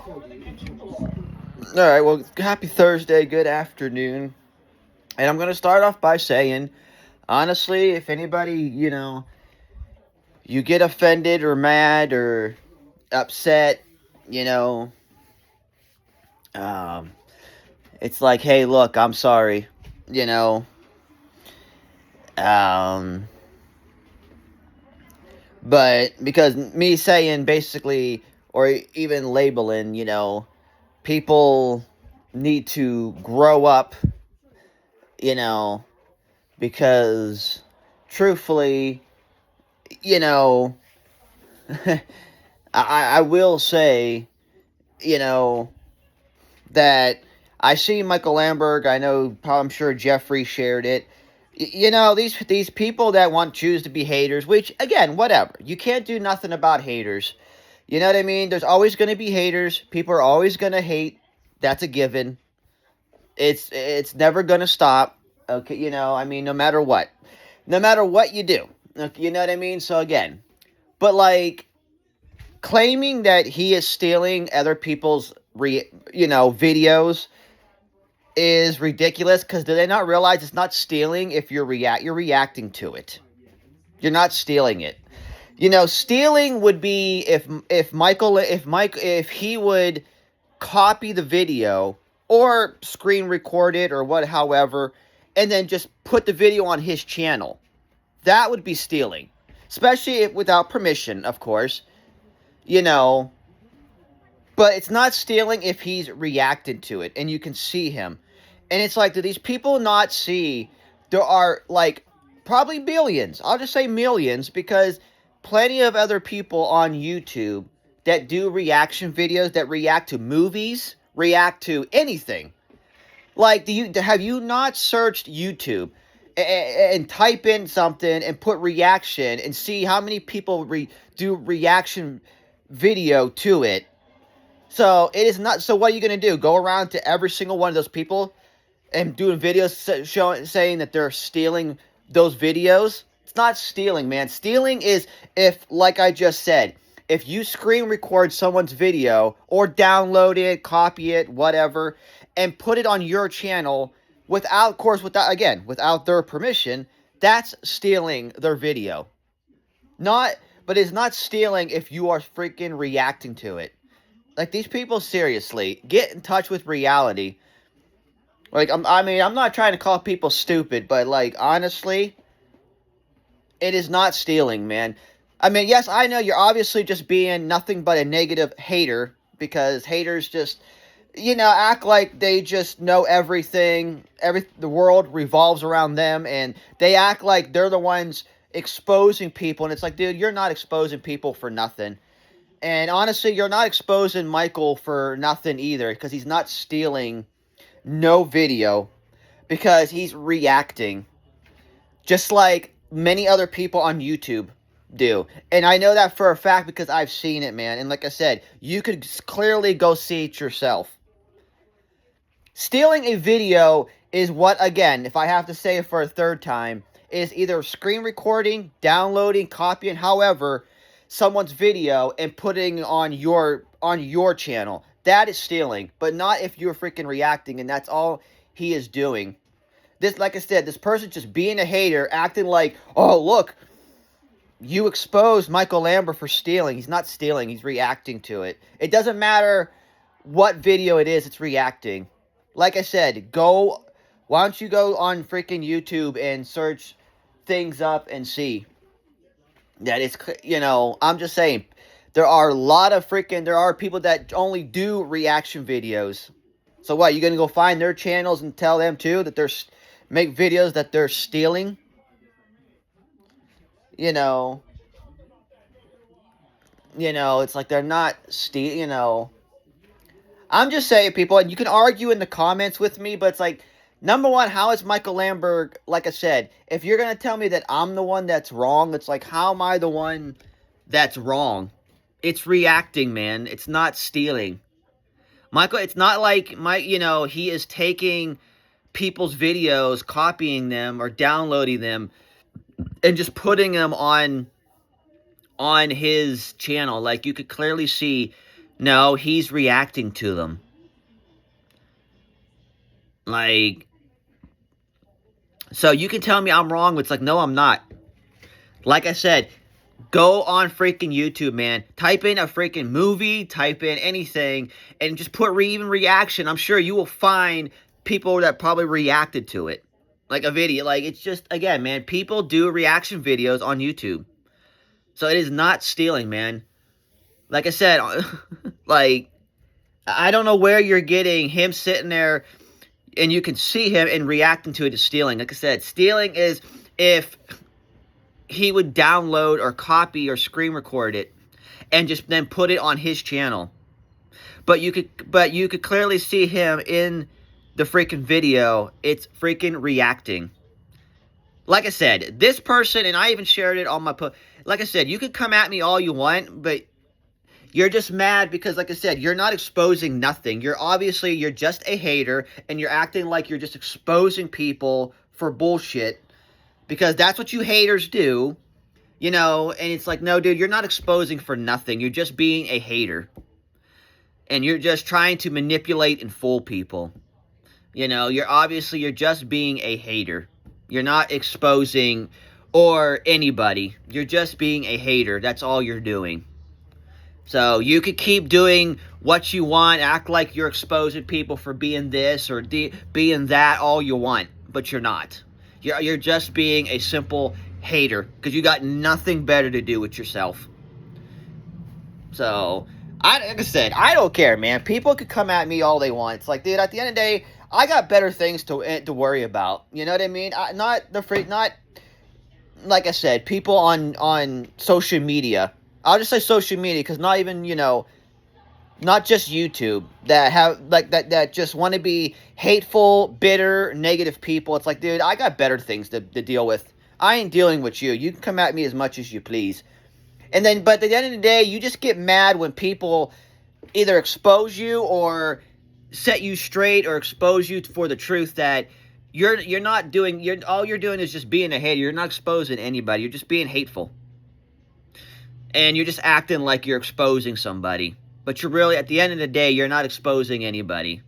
All right, well, happy Thursday, good afternoon. And I'm going to start off by saying, honestly, if anybody, you get offended or mad or upset, you know, um, it's like, hey, look, I'm sorry, you know, um, but because me saying basically, or even labeling, people need to grow up, you know, because truthfully, you know, I will say, you know, that I see Michael Lamberg. I know, I'm sure Jeffrey shared it. These people that want choose to be haters, which again, whatever. You can't do nothing about haters. You know what I mean? There's always going to be haters. People are always going to hate. That's a given. It's never going to stop. Okay, I mean, no matter what you do. You know what I mean? So again, but like claiming that he is stealing other people's videos is ridiculous because do they not realize it's not stealing if you're reacting to it. You're not stealing it. Stealing would be if he would copy the video or screen record it or what however and then just put the video on his channel. That would be stealing. Especially if, without permission, of course. You know, but it's not stealing if he's reacted to it and you can see him. And it's like, do these people not see there are like probably billions? I'll just say millions because plenty of other people on YouTube that do reaction videos that react to movies, react to anything. Like, have you not searched YouTube and type in something and put reaction and see how many people do reaction video to it? So it is not. So what are you gonna do? Go around to every single one of those people and doing videos saying that they're stealing those videos? It's not stealing, man. Stealing is if, like I just said, if you screen record someone's video or download it, copy it, whatever, and put it on your channel without, of course, without their permission, that's stealing their video. But it's not stealing if you are freaking reacting to it. Like, these people, seriously, get in touch with reality. Like, I'm not trying to call people stupid, but, like, honestly, it is not stealing, man. I mean, yes, I know you're obviously just being nothing but a negative hater, because haters just, act like they just know everything. The world revolves around them, and they act like they're the ones exposing people, and it's like, dude, you're not exposing people for nothing. And honestly, you're not exposing Michael for nothing either, because he's not stealing no video, because he's reacting. Just like many other people on YouTube do. And I know that for a fact because I've seen it, man. And like I said, you could clearly go see it yourself. Stealing a video is what, again, if I have to say it for a third time, is either screen recording, downloading, copying, however, someone's video and putting on your channel. That is stealing, but not if you're freaking reacting, and that's all he is doing. This, like I said, this person just being a hater, acting like, oh, look, you exposed Michael Lambert for stealing. He's not stealing, he's reacting to it. It doesn't matter what video it is, it's reacting. Like I said, why don't you go on freaking YouTube and search things up and see. That it's, I'm just saying, there are people that only do reaction videos. So what, you gonna go find their channels and tell them too that make videos that they're stealing? It's like they're not I'm just saying, people, and you can argue in the comments with me, but it's like, number one, how is Michael Lamberg, like I said, if you're going to tell me that I'm the one that's wrong, it's like, how am I the one that's wrong? It's reacting, man. It's not stealing. Michael, it's not like, he is taking people's videos, copying them, or downloading them, and just putting them on his channel. Like, you could clearly see No, he's reacting to them. Like, so you can tell me I'm wrong, but it's like, no, I'm not. Like I said, go on freaking YouTube, man. Type in a freaking movie, type in anything, and just put even reaction. I'm sure you will find people that probably reacted to it. Like a video. Like, it's just, again, man, people do reaction videos on YouTube. So it is not stealing, man. Like I said, like, I don't know where you're getting him sitting there and you can see him and reacting to it as stealing. Like I said, stealing is if he would download or copy or screen record it and just then put it on his channel. But you could clearly see him in the freaking video. It's freaking reacting. Like I said, this person, and I even shared it on my post. Like I said, you could come at me all you want, but you're just mad because, like I said, you're not exposing nothing. You're just a hater, and you're acting like you're just exposing people for bullshit. Because that's what you haters do, you know, and it's like, no, dude, you're not exposing for nothing. You're just being a hater. And you're just trying to manipulate and fool people. You know, you're just being a hater. You're not exposing or anybody. You're just being a hater. That's all you're doing. So you could keep doing what you want, act like you're exposing people for being this or being that all you want, but you're not. You're just being a simple hater because you got nothing better to do with yourself. So, like I said, I don't care, man. People could come at me all they want. It's like, dude, at the end of the day, I got better things to worry about. You know what I mean? Not like I said, people on social media. I'll just say social media because not even, you know, not just YouTube that have like that just want to be hateful, bitter, negative people. It's like, dude, I got better things to deal with. I ain't dealing with you. You can come at me as much as you please. And then, but at the end of the day, you just get mad when people either expose you or set you straight or expose you for the truth that you're not doing. All you're doing is just being a hater. You're not exposing anybody. You're just being hateful. And you're just acting like you're exposing somebody. But you're really, at the end of the day, you're not exposing anybody.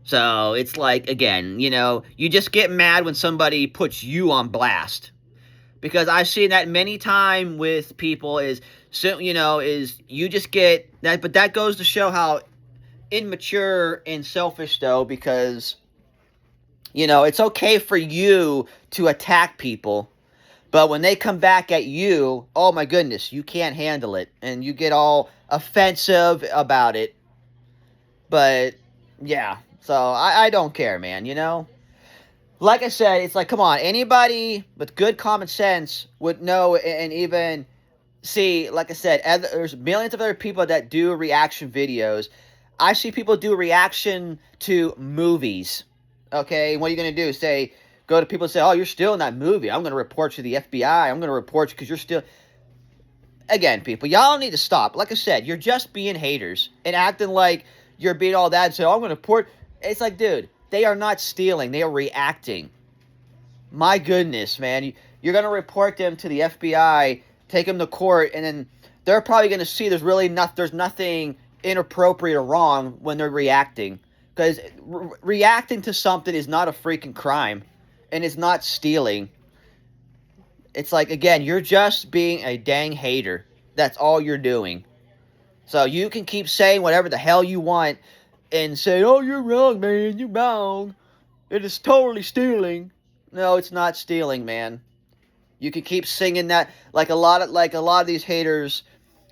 So, it's like, again, you know, you just get mad when somebody puts you on blast. Because I've seen that many times with people is you just get that. But that goes to show how immature and selfish, though, because, you know, it's okay for you to attack people. But when they come back at you, oh my goodness, you can't handle it. And you get all offensive about it. But, yeah. So, I don't care, man, you know? Like I said, it's like, come on. Anybody with good common sense would know and even see, like I said, there's millions of other people that do reaction videos. I see people do reaction to movies. Okay? What are you going to do? Go to people and say, oh, you're still in that movie. I'm going to report you to the FBI. I'm going to report you because you're still... Again, people, y'all need to stop. Like I said, you're just being haters and acting like you're being all that and say, oh, I'm going to report... It's like, dude, they are not stealing. They are reacting. My goodness, man. You're going to report them to the FBI, take them to court, and then they're probably going to see there's nothing inappropriate or wrong when they're reacting. Because reacting to something is not a freaking crime. And it's not stealing. It's like, again, you're just being a dang hater. That's all you're doing. So you can keep saying whatever the hell you want and say, oh, you're wrong, man. You're wrong. It is totally stealing. No, it's not stealing, man. You can keep singing that like a lot of these haters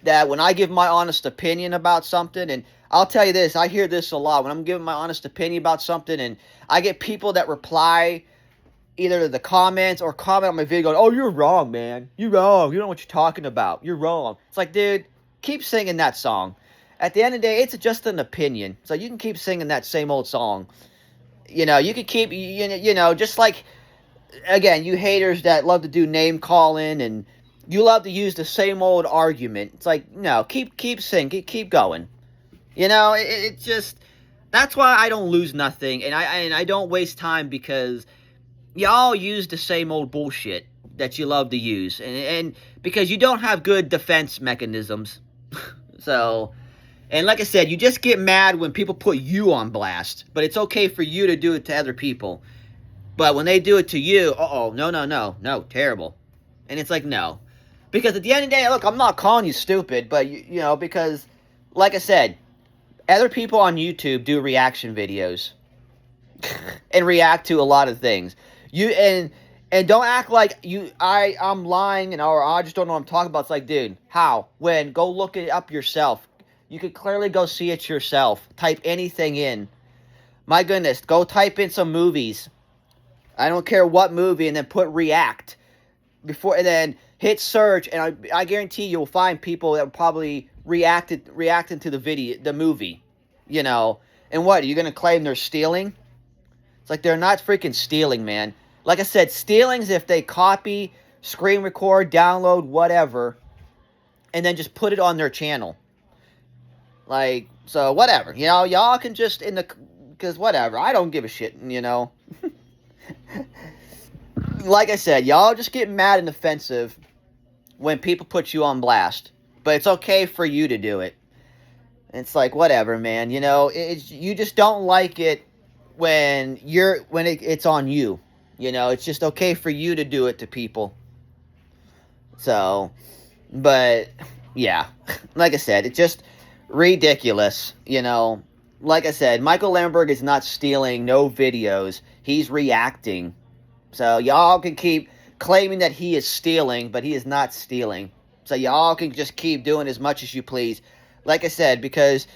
that when I give my honest opinion about something, and I'll tell you this, I hear this a lot when I'm giving my honest opinion about something, and I get people that reply either to the comments or comment on my video going, oh, you're wrong, man. You're wrong. You don't know what you're talking about. You're wrong. It's like, dude, keep singing that song. At the end of the day, it's just an opinion. So you can keep singing that same old song. You know, you can keep, you know, just like, again, you haters that love to do name calling and you love to use the same old argument. It's like, no, keep singing, keep going. You know, it just, that's why I don't lose nothing and I don't waste time because y'all use the same old bullshit that you love to use. And because you don't have good defense mechanisms. So, and like I said, you just get mad when people put you on blast. But it's okay for you to do it to other people. But when they do it to you, no, terrible. And it's like, no. Because at the end of the day, look, I'm not calling you stupid, but, you know, because, like I said, other people on YouTube do reaction videos and react to a lot of things. And don't act like I'm lying or I just don't know what I'm talking about. It's like, dude, how? When? Go look it up yourself. You could clearly go see it yourself. Type anything in. My goodness, go type in some movies. I don't care what movie, and then put react before, and then hit search, and I guarantee you'll find people that probably reacting to the movie, you know. And what, are you gonna claim they're stealing? It's like they're not freaking stealing, man. Like I said, stealing's if they copy, screen record, download, whatever, and then just put it on their channel. Like, so whatever, you know, y'all can just because whatever, I don't give a shit, you know. Like I said, y'all just get mad and offensive when people put you on blast. But it's okay for you to do it. It's like, whatever, man. You know, you just don't like it when it's on you. You know, it's just okay for you to do it to people. So, but, yeah. Like I said, it's just ridiculous, you know. Like I said, Michael Lemberg is not stealing no videos. He's reacting. So y'all can keep claiming that he is stealing, but he is not stealing. So y'all can just keep doing as much as you please. Like I said, because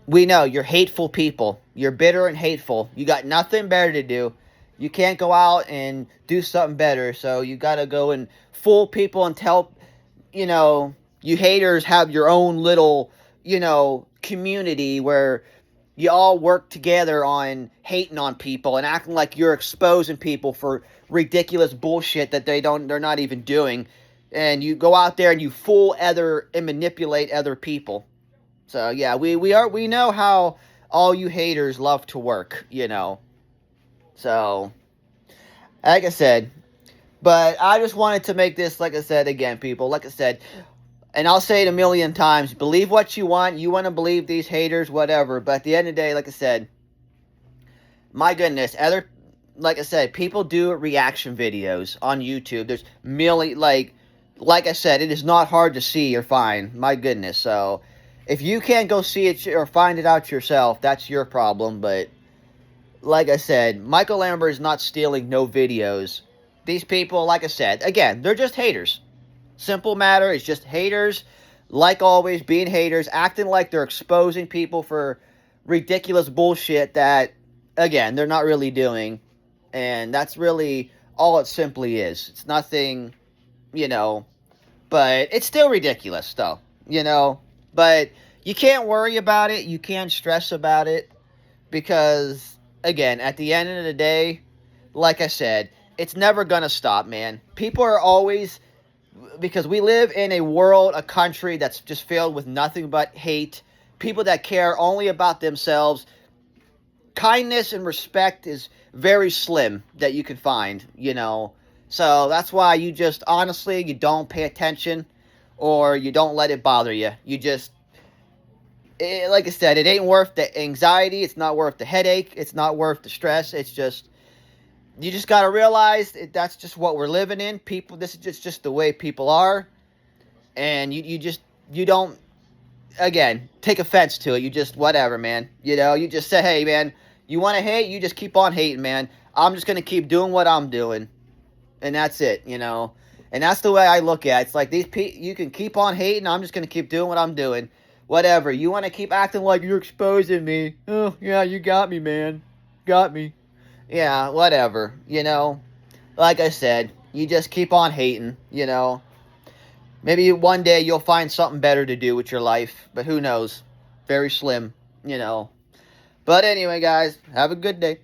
we know you're hateful people. You're bitter and hateful. You got nothing better to do. You can't go out and do something better. So you got to go and fool people and tell, you know, you haters have your own little, you know, community where you all work together on hating on people and acting like you're exposing people for ridiculous bullshit that they're not even doing. And you go out there and you fool and manipulate other people. So yeah, we know how all you haters love to work, you know. So, like I said, but I just wanted to make this, like I said, again, people, like I said, and I'll say it a million times, believe what you want to believe these haters, whatever, but at the end of the day, like I said, my goodness, like I said, people do reaction videos on YouTube. There's like I said, it is not hard to see or find, my goodness. So if you can't go see it or find it out yourself, that's your problem. But like I said, Michael Lambert is not stealing no videos. These people, like I said, again, they're just haters. Simple matter, it's just haters, like always, being haters, acting like they're exposing people for ridiculous bullshit that, again, they're not really doing. And that's really all it simply is. It's nothing, you know, but it's still ridiculous, though, you know. But you can't worry about it. You can't stress about it. Because, again, at the end of the day, like I said, it's never going to stop, man. People are always, because we live in a world, a country that's just filled with nothing but hate. People that care only about themselves. Kindness and respect is very slim that you can find, you know. So that's why you just, honestly, you don't pay attention or you don't let it bother you. You just, like I said, it ain't worth the anxiety. It's not worth the headache. It's not worth the stress. It's just, you just got to realize that's just what we're living in. People, this is just the way people are. And you don't, again, take offense to it. You just, whatever, man. You know, you just say, hey, man, you want to hate? You just keep on hating, man. I'm just going to keep doing what I'm doing. And that's it, you know. And that's the way I look at it. It's like, you can keep on hating. I'm just going to keep doing what I'm doing. Whatever. You want to keep acting like you're exposing me. Oh, yeah, you got me, man. Got me. Yeah, whatever, you know. Like I said, you just keep on hating, you know. Maybe one day you'll find something better to do with your life. But who knows? Very slim, you know. But anyway, guys, have a good day.